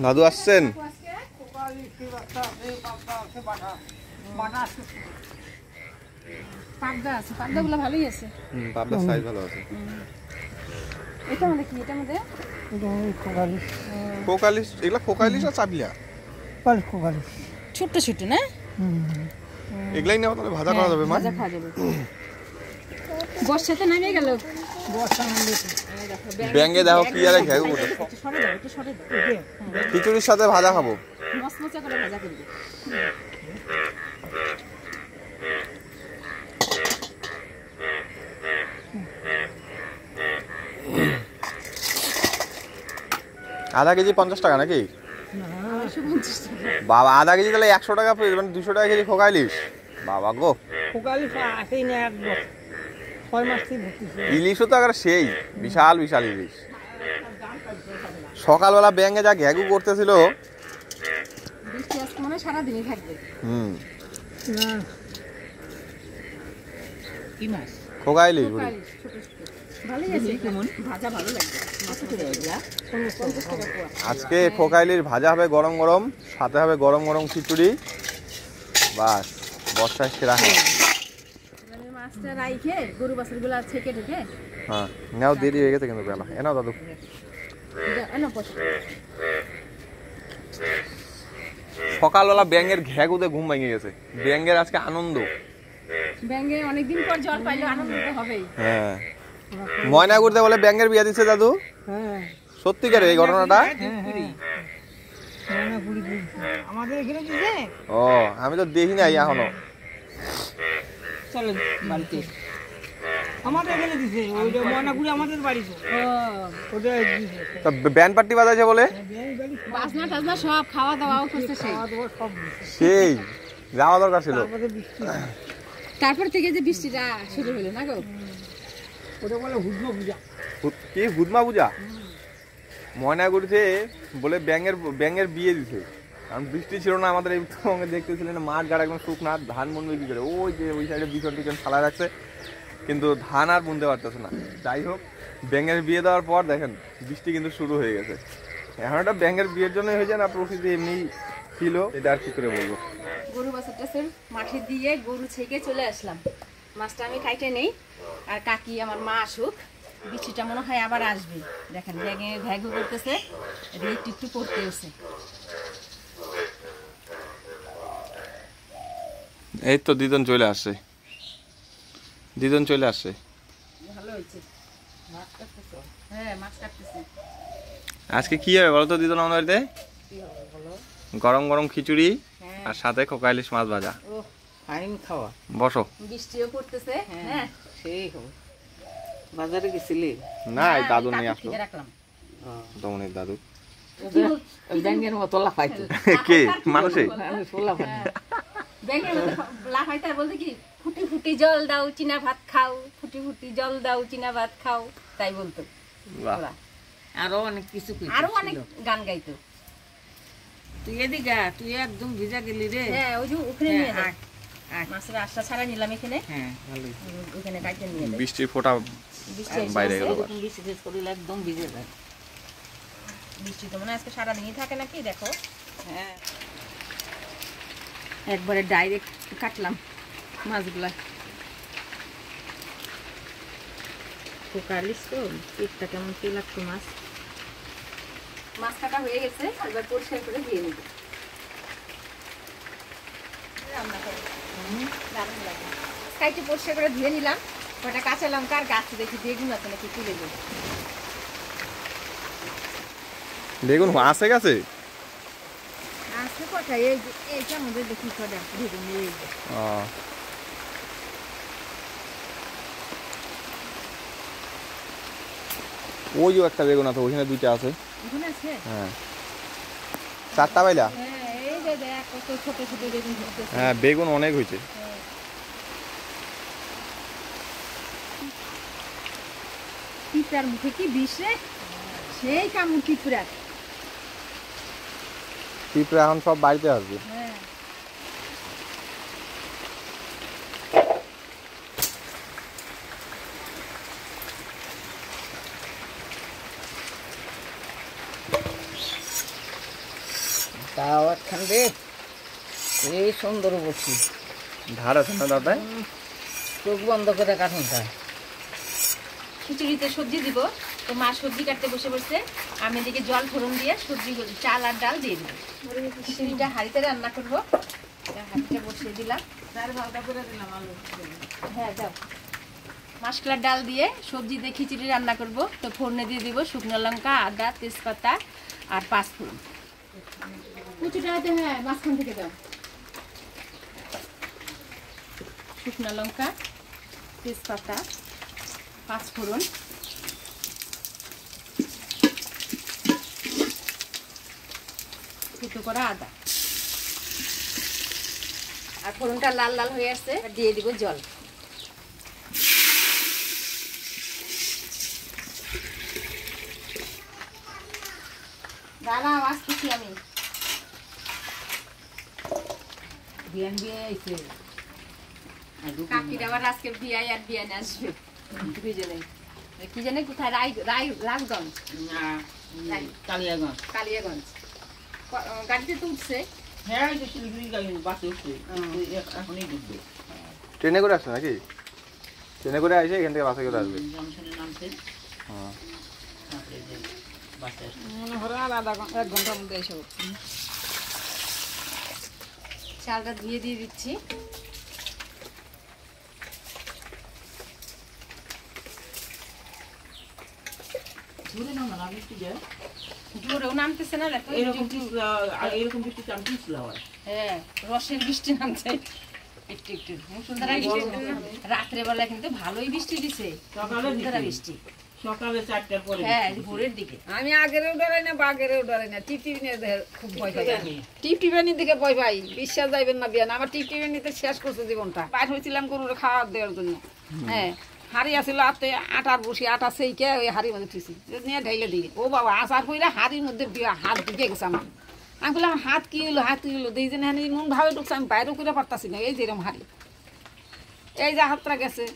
দাদু আসছেন? পাবদাগুলো ভালোই আছে। পাবদার সাইজ ভালো আছে। এটা মানে কি? এটা মধ্যে কোকালিশ, এগুলা কোকালিশ আর চাপিয়া ছোট্ট ছোট্ট না? এগুলাই নেওয়া তাহলে ভাজা করা যাবে মা? ভাজা খাওয়া যাবে। বর্ষাতে নামিয়ে গেল। ব্যাঙ্গে দেখো কি আর ঘেউ উঠে। খিচুড়ির সাথে ভাজা খাবো। মচমচা করে ভাজা করবে। আধা কেজি 50 টাকা নাকি? বাবা আধা কেজি তাহলে 100 টাকা, মানে 200 টাকা কেজি খোকাইলিস। বাবা গো, ইলিশও তো আবার সেই বিশাল বিশাল ইলিশ। সকালবেলা ব্যাঙ্গে যা ঘ্যাগু করতেছিল, সারাদিনই থাকবে। খোকাইলিশ আজকে খোকাইলির ভাজা হবে গরম গরম, সাথে হবে গরম গরম খিচুড়ি। বাস বর্ষায় সেরা। হ্যাঁ নাও, দেরি হয়ে গেছে কিন্তু বেলা। এনাও দাদু, সকালবেলা ব্যাঙের ঘ্যাগুতে ঘুম ভেঙে গেছে। ব্যাঙের আজকে আনন্দ। ব্যাঙে অনেকদিন পর জল পাইলো, আনন্দ তো হবেই। হ্যাঁ, ময়নাগুড়িতে বলে ব্যাঙের বিয়ে দিচ্ছে দাদু। সত্যিকার এই ঘটনাটা? ও আমি তো দেখি নাই এখনো। ব্যান্ড পার্টি বাজাইছে বলে, সব খাওয়া দাওয়া সেই যাওয়া দরকার ছিল। তারপর থেকে যে বৃষ্টিটা শুরু হলো না গো, কি হুদমা পূজা? ময়নাগুড়িতে বলে ব্যাঙের বিয়ে দিছে, কারণ বৃষ্টি ছিল না আমাদের এই উত্তরবঙ্গে। দেখতেছিলেন মাঠ ঘাট একদম শুকনা, ধান বুনবে কি করে? ওই যে ওই সাইডে বিছন টিছন ফালা রাখছে, কিন্তু ধান আর বুনতে পারতেছে না। যাই হোক, ব্যাঙের বিয়ে দেওয়ার পর দেখেন বৃষ্টি কিন্তু শুরু হয়ে গেছে। এখন একটা ব্যাঙের বিয়ের জন্য হয়ে যায় না, প্রকৃতি এমনি ছিল, এটা আর কি করে বলবো। গরু বাছুরটাছে মাঠে দিয়ে গরু ছেকে চলে আসলাম। মাছটা আমি খাইতে নেই, আর কাকি আমার মা আসুক, বৃষ্টিটা মনে হয় আবার আসবে। দেখেন ব্যাঙে ঘ্যাঘু করতেছে, একটু একটু পড়তে হচ্ছে। এই তো দিদন চলে আসছে, দিদন চলে আসছে। ভালো হয়েছে, মাছ কাটতেছে। হ্যাঁ মাছ কাটতেছে। আজকে কি হবে বলো তো দিদন আমাদের বাড়িতে? গরম গরম খিচুড়ি আর সাথে খোকাইলিশ মাছ ভাজা। খাওয়া বসো। বৃষ্টিও পড়তেছে। হ্যাঁ সেই হবে। বাজারে গেছিলি? না, দাদু নিয়ে আসলো। দমনের দাদু। ব্যাঙের মতো লাফাইতো। কে মানুষে? ব্যাঙের মতো লাফাইতে বলতে কি, ফুটি ফুটি জল দাও চিনা ভাত খাও, ফুটি ফুটি জল দাও চিনা ভাত খাও, তাই বলতো। আরো অনেক কিছু, আরো অনেক গান গাইতো। তুই এদিকে, তুই একদম ভিজা গেলি রে। হ্যাঁ ওই যে ওখানে নিয়ে যা, মাছের আশা ছাড়া নিলাম এখানে। হ্যাঁ ভালোই, ওখানে কাটতে নিয়ে যা। বৃষ্টির ফোঁটা বাইরে গেল। বৃষ্টি শেষ করিলে একদম ভিজে যায়। বৃষ্টি তো মনে আজকে সারাদিনই থাকে নাকি? দেখো, হ্যাঁ একবারে ডাইরেক্ট কাটলাম মাছগুলা। খোকালিস তো পেটটা কেমন কি লাগতো। মাছ কাটা হয়ে গেছে, এবার পরিষ্কার করে ধুয়ে নেব। রান্না করব, দারুণ লাগে। কাইটে পরিষ্কার করে ধুয়ে নিলাম। কটা কাঁচা লঙ্কা আর গাছ দেখি বেগুন আছে নাকি তুলে দেব। বেগুন আছে গাছে? আছে কটা, এইটার মধ্যে দেখি কটা বেগুন। ওই একটা বেগুন আছে, ওইখানে দুইটা আছে। ওখানে আছে? হ্যাঁ, চারটা পাইলা? হ্যাঁ এই যে দেখ কত ছোট ছোট বেগুন হচ্ছে। হ্যাঁ বেগুন অনেক হয়েছে। পিঁপড়ার মুখে কি বিষ রে, সেই কামড় পিঁপড়ার। পিঁপড়া এখন সব বাড়িতে আসবে। তাও একখান রে এই সুন্দর বসি ধার আছে না দাদা? চোখ বন্ধ করে কাঠুনটা খিচুড়িতে সবজি দিব, তো মা সবজি কাটতে বসে বসে, আমি এদিকে জল ফোড়ন দিয়ে সবজি চাল আর ডাল দিয়ে দিব। খিচুড়িটা হাঁড়িতে রান্না করবো, হাঁড়িটা বসিয়ে দিলাম। হ্যাঁ দাও। মাসকলার ডাল দিয়ে সবজি দিয়ে খিচুড়ি রান্না করব, তো ফোড়নে দিয়ে দিব শুকনো লঙ্কা, আদা, তেজপাতা আর পাঁচফোড়ন। কুচিটা হয়তো হ্যাঁ মাঝখান থেকে দাও। শুকনো লঙ্কা, তেজপাতা, পাঁচফোড়ন, কুচো করা আদা, আর ফোড়নটা লাল লাল হয়ে আসছে, দিয়ে দিব জল। দাঁড়াও, আসতেছি আমি। কাকির আবার আজকে বিয়াই আর বিয়ানে আসবে দুজনে। কি জানে কোথায়? রায়গঞ্জ, কালিয়াগঞ্জ। কালিয়াগঞ্জ। গাড়িতে তো উঠছে। হ্যাঁ শিলিগুড়ি বাসে উঠছে, এখনই ঢুকবে। ট্রেনে করে আসছে নাকি? ট্রেনে করে আসে এখান থেকে বাসে করে আসবে। জংশনে নামছে, হ্যাঁ। তারপরে যে বাসে আসবে। মনে হয় আর এক ঘন্টার মধ্যে এসে চালটা ধুয়ে দিয়ে দিচ্ছি। ঘুরে নাও না, বৃষ্টি যায় জোরেও নামতেছে না, দেখো। এরকম বৃষ্টি চাল পিছলা হয়। হ্যাঁ, রসের বৃষ্টি নামছে একটু একটু। মুষলধারা বৃষ্টি। রাত্রে বেলা কিন্তু ভালোই বৃষ্টি দিছে, মুষলধারা বৃষ্টি। সকালে 4টার পরে। হ্যাঁ, ভোরের দিকে। আমি আগেরেও ডরাই না, বাগেরেও ডরাই না, টিপটিপিনির খুব ভয় পাই। টিপটিপিনির দিকে ভয় পাই, বিশ্বাস যাইবেন না বিয়ান। আমার টিপটিপিনিতে শেষ করছে জীবনটা। বাইর হয়েছিলাম গরুর খাওয়ার দেওয়ার জন্য। হ্যাঁ, হাড়ি আসছিল হাতে, আটার বসি, আটা সেইকে ওই হাড়ির মধ্যে ঠুছি, নিয়ে ঢাইলে দিকে। ও বাবা, আসার কইরা হাড়ির মধ্যে হাত ঢুকে গেছে আমার। আমি বললাম হাত কি হলো, হাত কি হলো? দেখছেন হ্যাঁ এমন ভাবে ঢুকছে, আমি বাইরেও করে পারতাছি না। এই যে এরকম হাড়ি, এই যে হাতটা গেছে।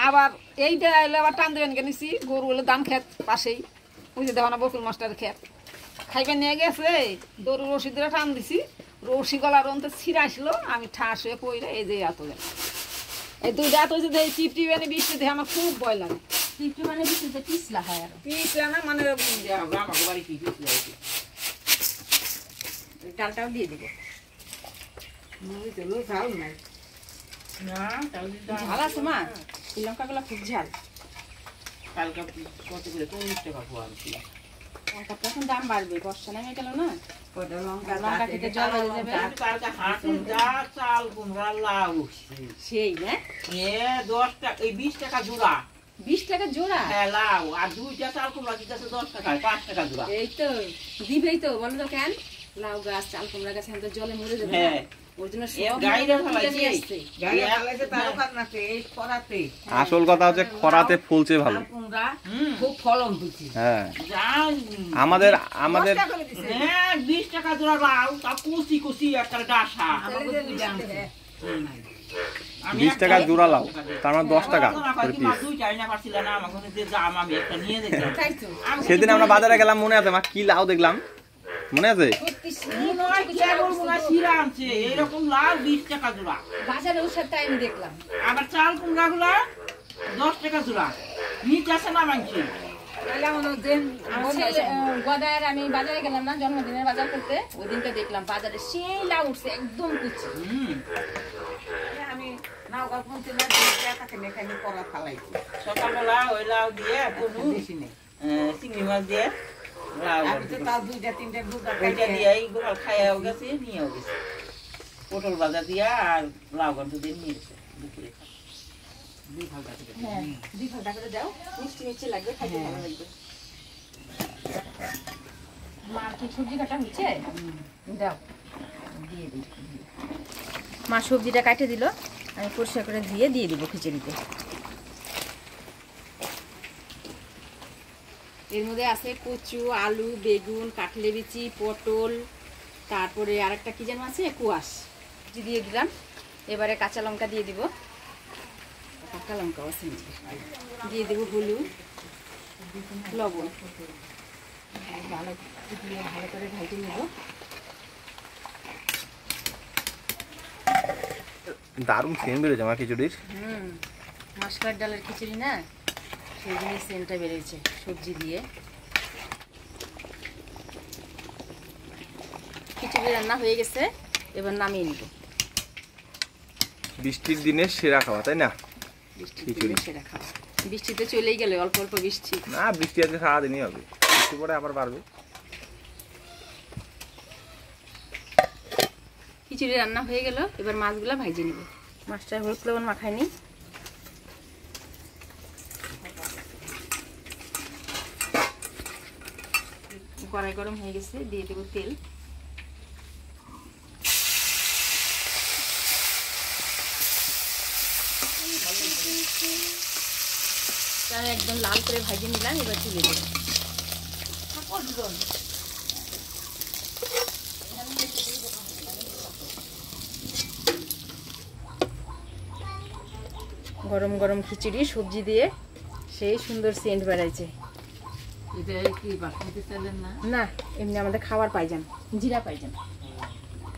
আবার এইটা এলে আবার টান দেবেন নিছি, গরু হলে দাম খেত পাশেই, ওই যে দেখো না বকুল মাস্টারের খেত, খাইবে নিয়ে গেছে। গরু রশি ধরে টান দিছি, রশি গলার অন্তে ছিঁড়া আসলো, আমি ঠাস হয়ে পড়ে এই যে এত গেল। এই দুইটা এত হয়েছে, টিপটি বেনি বৃষ্টি দেখে আমার খুব ভয় লাগে। টিপটি মানে বৃষ্টিতে পিছলা হয় আর পিছলা না মানে আমার বাড়ি কি পিছলা হয়েছে। ডালটাও দিয়ে দিব। ঝাল নাই, না চাল দিতে ঝাল আছে মা, এই লঙ্কাগুলো খুব ঝাল। কালকে কত করে 40 টাকা পোয়া আনছি। লঙ্কা তখন দাম বাড়বে, বর্ষা নেমে গেল না, কয়টা লঙ্কা লঙ্কা খেতে জল হয়ে যাবে। কালকে হাটে যা চাল কুমড়া লাউ উঠছে। সেই না, 10 টাকা, এই 20 টাকা জোড়া। 20 টাকা জোড়া। হ্যাঁ লাউ, আর 2টা চাল কুমড়া দিতেছে 10 টাকা, 5 টাকা জোড়া। এই তো দিবেই তো, বলো তো কেন? লাউ গাছ, চাল কুমড়া গাছ এখন তো জলে মরে যাবে না, হ্যাঁ ওর জন্য এ সব গাইরা তুলে ফলাইছে, নিয়ে আসছে। গাইরা ফলাইছে তারও কাটনাতে এই খরাতে। আসল কথা হচ্ছে খরাতে ফুলছে ভালো। চাল কুমড়া খুব ফলন হচ্ছে। হ্যাঁ, যা আমাদের হ্যাঁ 20 টাকা জোড়া লাউ, তা কুচি কুচি একটা ডাসা। ছেলে যে দুইটা আনছে। 20 টাকা জোড়া লাউ, তার মানে 10 টাকা করে পিস। তাই তো, সেদিন আমরা বাজারে গেলাম, মনে আছে মা? কি লাউ দেখলাম, মনে আছে? এরকম লাউ 20 টাকা জোড়া। বাজারে ওষুধ তাই আমি দেখলাম। আবার চাল কুমড়া গুলা 10 টাকা জোড়া। নিচ আছে না মানছি। তাহলে আমার দেন গদায়ের আমি বাজারে গেলাম না, জন্মদিনের বাজার করতে, ওই দিনকে দেখলাম বাজারে সেই লাউ উঠছে একদম কুচি। আমি নাও গল্পন্তি না টাকা নেখানি করা ফালাইছি। সকালবেলা ওই লাউ দিয়ে কোনো চিংড়ি মাছ দিয়ে লাউ আমি তো তাও দুইটা তিনটা দুটা ওইটা দিয়ে এইগুলো খাইয়াও গেছে, নিয়েও গেছে। পটল ভাজা দিয়া আর লাউ গন্ধ দিয়ে নিয়ে গেছে দুপুরে। দুই ভাজা করে। হ্যাঁ, 2 ঘন্টা করে দাও, মিষ্টি মিষ্টি লাগবে, খাইতে ভালো লাগবে। মার কি সবজি কাটা হচ্ছে? দাও, দিয়ে দিই। মা সবজিটা কাটে দিল, আমি পরিষ্কার করে দিয়ে দিব খিচুড়িতে। এর মধ্যে আছে কচু, আলু, বেগুন, কাটলে বিচি, পটল, তারপরে আরেকটা কি যেন আছে, কুয়াশ দিয়ে দিলাম। এবারে কাঁচা লঙ্কা দিয়ে দিব, কাঁচা লঙ্কা আছে, দিয়ে দেবো হলুদ, লবণ, ভালো করে ঢালতে নেব। দারুণ সেন্ট বেরোছে আমার খিচুড়ির। মাসকলাই ডালের খিচুড়ি না, সেই জন্য সেন্টটা বেরিয়েছে সবজি দিয়ে। খিচুড়ি রান্না হয়ে গেছে, এবার নামিয়ে নিব। বৃষ্টির দিনে সেরা খাওয়া, তাই না? বৃষ্টির দিনে সেরা খাওয়া। বৃষ্টিতে চলেই গেলে, অল্প অল্প বৃষ্টি। না, বৃষ্টি আজকে সারাদিনই হবে, বৃষ্টি পরে আবার বাড়বে। খিচুড়ি রান্না হয়ে গেল, এবার মাছগুলো ভাজে নিব। মাছটা হলুদ লবণ মাখাইনি। কড়াই গরম হয়ে গেছে, দিয়ে দেবো তেল। আমি একদম লাল করে ভাজে নিলাম, এবার তুলে দেবো। গরম গরম খিচুড়ি সবজি দিয়ে সেই সুন্দর সেন্ট বেড়াইছে। এটা কি বাসমতি চালের না? না, এমনি আমাদের খাবার পাইজান, জিরা পাইজান,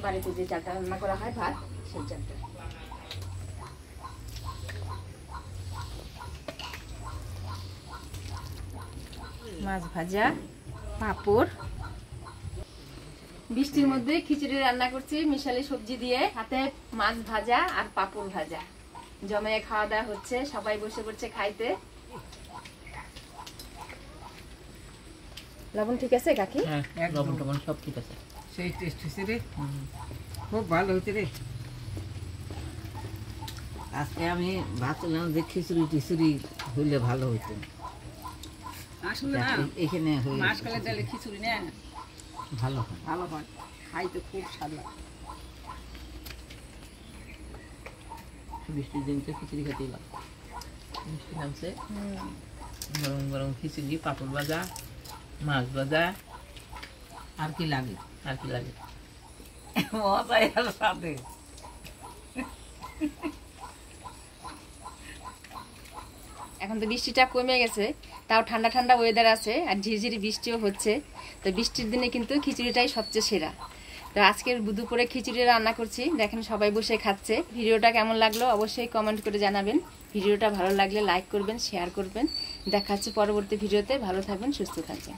বাড়িতে যে চালটা রান্না করা হয় ভাত, সেই চালটা। মাছ ভাজা, পাঁপড়। বৃষ্টির মধ্যে খিচুড়ি রান্না করছি মিশালি সবজি দিয়ে, হাতে মাছ ভাজা আর পাঁপড় ভাজা। জমে খাওয়া দাওয়া হচ্ছে, সবাই বসে পড়ছে খাইতে। লবণ ঠিক আছে কাকি? হ্যাঁ, লবণ টবণ সব ঠিক আছে। সেই টেস্ট হয়েছে রে, খুব ভালো হয়েছে রে। আজকে আমি ভাবছিলাম যে খিচুড়ি টিচুড়ি হইলে ভালো হইতো। আসলে না, এখানে মাসকলাই ডালের খিচুড়ি না ভালো হয়। ভালো হয়, খাইতে খুব স্বাদ লাগে। বৃষ্টির দিনতে খিচুড়ি খেতেই লাগে। বৃষ্টি নামছে, গরম গরম খিচুড়ি, পাঁপড় ভাজা, মাছ ভাজা, আর কি লাগে? আর কি লাগে? মজাই আর সাথে। এখন তো বৃষ্টিটা কমে গেছে, তাও ঠান্ডা ঠান্ডা ওয়েদার আছে আর ঝিরঝিরি বৃষ্টিও হচ্ছে। তো বৃষ্টির দিনে কিন্তু খিচুড়িটাই সবচেয়ে সেরা। তো আজকের দুপুরে খিচুড়ি রান্না করছি, দেখেন সবাই বসে খাচ্ছে। ভিডিওটা কেমন লাগলো অবশ্যই কমেন্ট করে জানাবেন। ভিডিওটা ভালো লাগলে লাইক করবেন, শেয়ার করবেন। দেখা হচ্ছে পরবর্তী ভিডিওতে। ভালো থাকবেন, সুস্থ থাকবেন।